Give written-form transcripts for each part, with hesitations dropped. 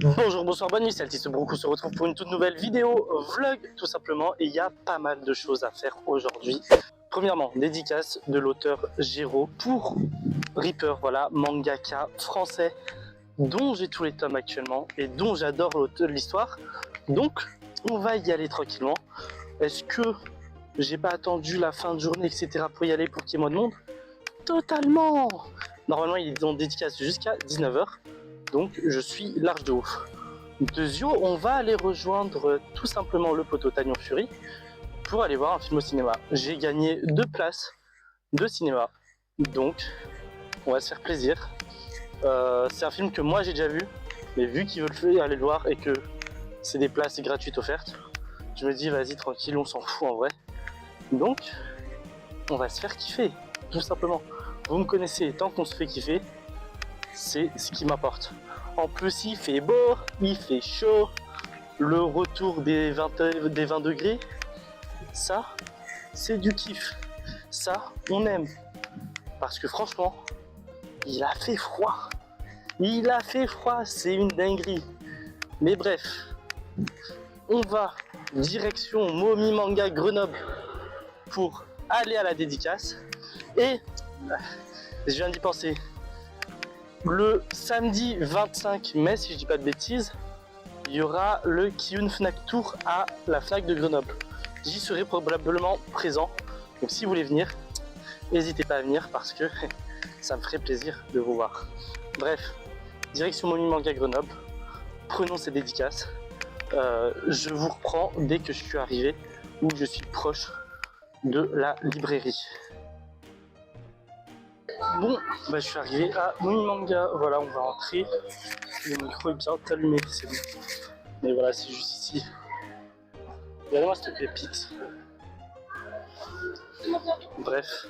Bonjour, bonsoir, bonne nuit, c'est Altis Brouk, on se retrouve pour une toute nouvelle vidéo vlog tout simplement et il y a pas mal de choses à faire aujourd'hui. Premièrement, dédicace de l'auteur Géraud pour Reaper, voilà, mangaka français dont j'ai tous les tomes actuellement et dont j'adore l'histoire. Donc on va y aller tranquillement. Est-ce que j'ai pas attendu la fin de journée etc pour y aller pour qu'il y ait moins de monde? Totalement. Normalement ils ont dédicace jusqu'à 19h. Donc je suis large de ouf. Deuxio, on va aller rejoindre tout simplement le poteau Tagnon Fury pour aller voir un film au cinéma. J'ai gagné 2 places de cinéma, donc on va se faire plaisir. C'est un film que moi j'ai déjà vu, mais vu qu'ils veulent aller le voir et que c'est des places gratuites offertes, je me dis vas-y tranquille, on s'en fout en vrai. Donc on va se faire kiffer, tout simplement. Vous me connaissez, tant qu'on se fait kiffer, c'est ce qui m'apporte. En plus il fait beau, il fait chaud, le retour des 20 degrés, ça c'est du kiff, ça on aime. Parce que franchement, il a fait froid, c'est une dinguerie. Mais bref, on va direction Momi Manga Grenoble pour aller à la dédicace. Et je viens d'y penser. Le samedi 25 mai, si je dis pas de bêtises, il y aura le Kiyun Fnac Tour à la Fnac de Grenoble. J'y serai probablement présent, donc si vous voulez venir, n'hésitez pas à venir parce que ça me ferait plaisir de vous voir. Bref, direction Momi Manga Grenoble, prenons ces dédicaces. Je vous reprends dès que je suis arrivé ou je suis proche de la librairie. Bon, bah je suis arrivé à Momi Manga, voilà, on va entrer. Le micro est bien allumé, c'est bon. Mais voilà, c'est juste ici. Regardez-moi cette pépite. Bref,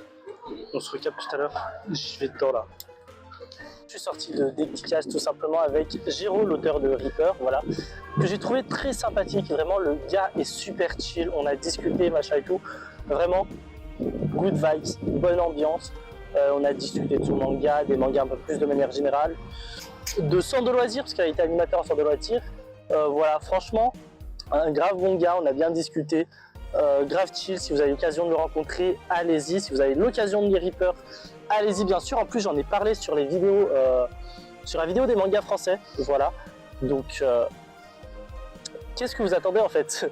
on se recapte tout à l'heure. Je vais dedans là. Je suis sorti de dédicace tout simplement avec Géraud, l'auteur de Reaper, voilà, que j'ai trouvé très sympathique. Vraiment, le gars est super chill. On a discuté, machin et tout. Vraiment, good vibes, bonne ambiance. On a discuté de son manga, des mangas un peu plus de manière générale, de centre de loisirs, parce qu'il a été animateur en centre de loisirs. Voilà, franchement, un grave bon gars, on a bien discuté, grave chill. Si vous avez l'occasion de le rencontrer, allez-y. Si vous avez l'occasion de lire Reaper, allez-y bien sûr. En plus, j'en ai parlé sur les vidéos, sur la vidéo des mangas français, voilà. Donc, qu'est-ce que vous attendez en fait?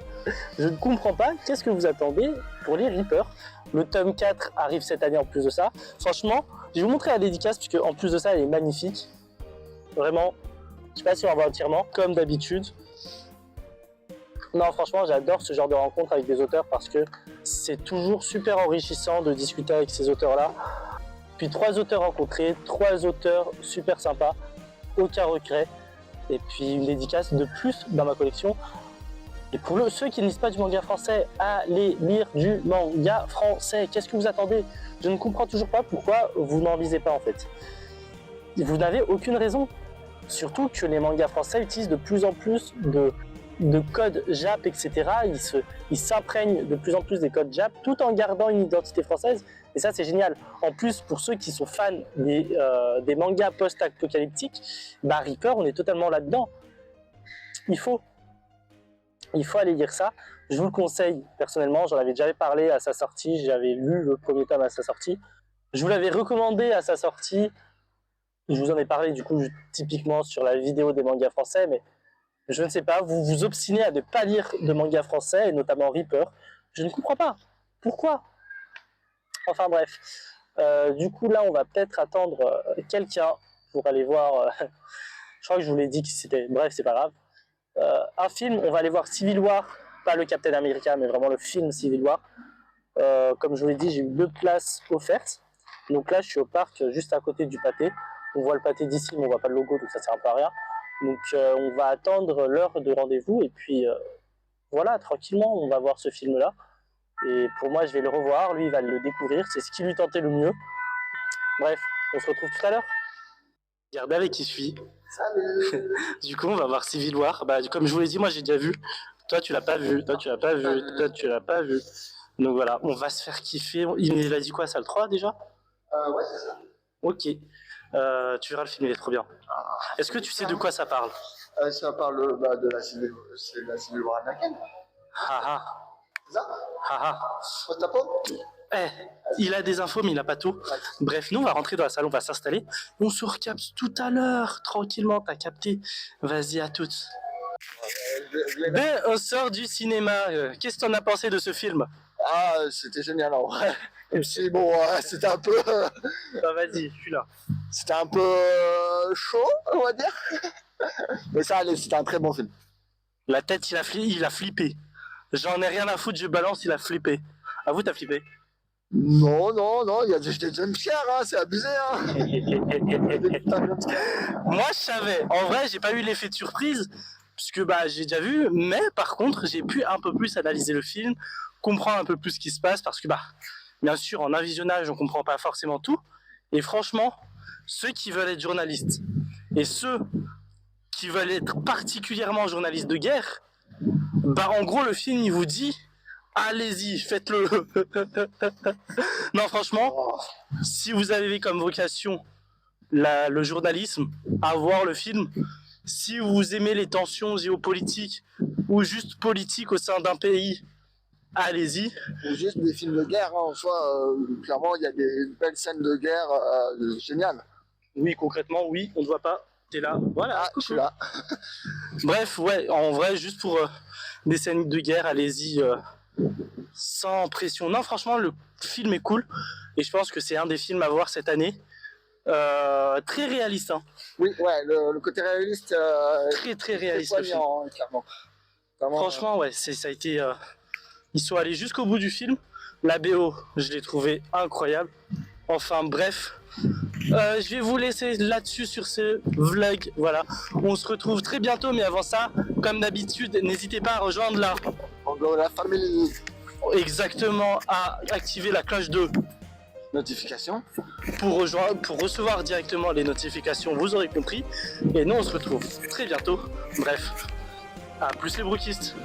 Je ne comprends pas, qu'est-ce que vous attendez pour lire Reaper? Le tome 4 arrive cette année en plus de ça. Franchement, je vais vous montrer la dédicace puisque en plus de ça, elle est magnifique. Vraiment, je sais pas si on va voir entièrement, comme d'habitude. Non, franchement, j'adore ce genre de rencontre avec des auteurs parce que c'est toujours super enrichissant de discuter avec ces auteurs-là. Puis 3 auteurs rencontrés, 3 auteurs super sympas, aucun regret. Et puis une dédicace de plus dans ma collection. Et pour ceux qui ne lisent pas du manga français, allez lire du manga français. Qu'est-ce que vous attendez? Je ne comprends toujours pas pourquoi vous n'en lisez pas en fait. Vous n'avez aucune raison. Surtout que les mangas français utilisent de plus en plus de codes Jap, etc. Ils s'imprègnent de plus en plus des codes Jap tout en gardant une identité française. Et ça, c'est génial. En plus, pour ceux qui sont fans des mangas post-apocalyptiques, bah Reaper, on est totalement là-dedans. Il faut aller lire ça. Je vous le conseille personnellement. J'en avais déjà parlé à sa sortie. J'avais lu le premier tome à sa sortie. Je vous l'avais recommandé à sa sortie. Je vous en ai parlé du coup typiquement sur la vidéo des mangas français, mais je ne sais pas, vous vous obstinez à ne pas lire de mangas français, et notamment Reaper. Je ne comprends pas. Pourquoi? Enfin bref. Du coup là, on va peut-être attendre quelqu'un pour aller voir... je crois que je vous l'ai dit que c'était... Bref, c'est pas grave. Un film, on va aller voir Civil War, pas le Captain America, mais vraiment le film Civil War. Comme je vous l'ai dit, j'ai eu 2 places offertes. Donc là, je suis au parc juste à côté du pâté. On voit le pâté d'ici, mais on voit pas le logo, donc ça sert un peu à rien. Donc on va attendre l'heure de rendez-vous et puis voilà, tranquillement, on va voir ce film-là. Et pour moi, je vais le revoir, lui, il va le découvrir, c'est ce qui lui tentait le mieux. Bref, on se retrouve tout à l'heure. Regardez avec qui je suis. Salut. Du coup, on va voir Civil War. Bah, comme je vous l'ai dit, moi j'ai déjà vu. Toi, tu l'as pas vu. Toi, tu l'as pas vu. Toi, tu l'as pas vu. Donc voilà, on va se faire kiffer. Il a dit quoi, salle 3 déjà? Ouais, c'est ça. Ok. Tu verras le film, il est trop bien. Est-ce que tu sais de quoi ça parle? Ça parle de la cellule, c'est la cellule Anakin. Haha, C'est ça? haha. Post-apo? Eh, il a des infos, mais il n'a pas tout. Bref, nous, on va rentrer dans la salle, on va s'installer. On se recapte tout à l'heure, tranquillement, t'as capté. Vas-y, à toutes. Ben, on sort du cinéma. Qu'est-ce que t'en as pensé de ce film? Ah, c'était génial en vrai. Et puis bon, c'était un peu, Bah, vas-y, je suis là. c'était un peu chaud, on va dire. Mais ça allait, c'était un très bon film. La tête, il a flippé. J'en ai rien à foutre, je balance, il a flippé. À vous, t'as flippé? Non, non, non, il y a des jumpscares, hein, c'est abusé. Hein. Des putains de jumpscares. Moi, je savais. En vrai, j'ai pas eu l'effet de surprise, puisque bah, j'ai déjà vu, mais par contre, j'ai pu un peu plus analyser le film, comprendre un peu plus ce qui se passe, parce que, bah, bien sûr, en un visionnage, on comprend pas forcément tout. Et franchement, ceux qui veulent être journalistes et ceux qui veulent être particulièrement journalistes de guerre, bah, en gros, le film, il vous dit, allez-y, faites-le. Non, franchement, Oh, si vous avez comme vocation le journalisme, à voir le film, si vous aimez les tensions géopolitiques ou juste politiques au sein d'un pays, allez-y. ou juste des films de guerre, hein, en soi, clairement, il y a des belles scènes de guerre géniales. Oui, concrètement, oui, on ne voit pas. T'es là, voilà. Ah, je suis là. Bref, ouais, en vrai, juste pour des scènes de guerre, allez-y, sans pression. Non, franchement, le film est cool et je pense que c'est un des films à voir cette année. Très réaliste, hein. Oui, ouais, le côté réaliste, Très très réaliste le film. poignant, hein, clairement. Vraiment, Franchement, ouais, ça a été. Ils sont allés jusqu'au bout du film. La BO, je l'ai trouvé incroyable. Enfin, bref. Je vais vous laisser là-dessus sur ce vlog. Voilà. On se retrouve très bientôt, mais avant ça, comme d'habitude, n'hésitez pas à rejoindre la famille. exactement, à activer la cloche de Notification. pour recevoir directement les notifications. Vous aurez compris. Et nous, on se retrouve très bientôt. Bref. À plus les brookistes.